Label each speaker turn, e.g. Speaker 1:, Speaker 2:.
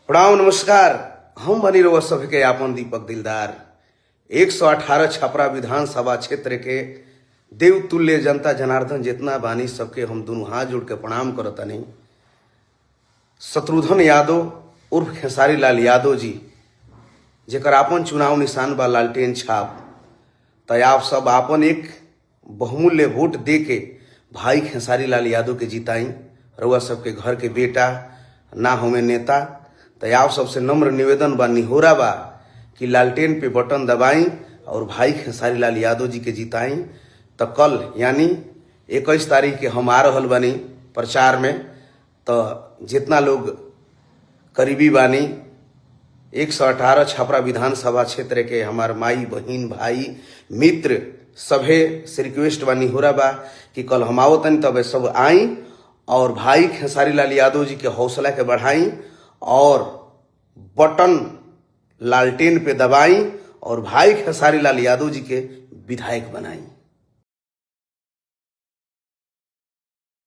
Speaker 1: प्रणाम नमस्कार। हम बनी रहो सभी के आपन दीपक दिलदार। 118 छपरा विधानसभा क्षेत्र के देवतुल्य जनता जनार्दन जितना बानी सबके हम दोनों हाथ जोड़ के प्रणाम करतनी। शत्रुघ्न यादव उर्फ खेसारी लाल यादव जी जेकर आपन चुनाव निशान बा लालटेन छाप, तो आप सब आपन एक बहुमूल्य वोट दे के भाई खेसारी लाल यादव के जिताई। रउआ सबके घर के बेटा ना हमें नेता, तो आप सबसे नम्र निवेदन बा, निहोरा बा कि लालटेन पे बटन दबाई और भाई खेसारी लाल यादव जी के जिताई। तो कल यानी 21 तारीख के हम आ रहल बानी प्रचार में। तो जितना लोग करीबी बानी 118 छपरा विधानसभा क्षेत्र के हमार माई बहन भाई मित्र सभे से रिक्वेस्ट बा, निहोरा बा कि कल हम आवतनी तब सब आई और भाई खेसारी लाल यादव जी के हौसला के बढ़ाई और बटन लालटेन पे दबाई और भाई खेसारी लाल यादव जी के विधायक बनाई।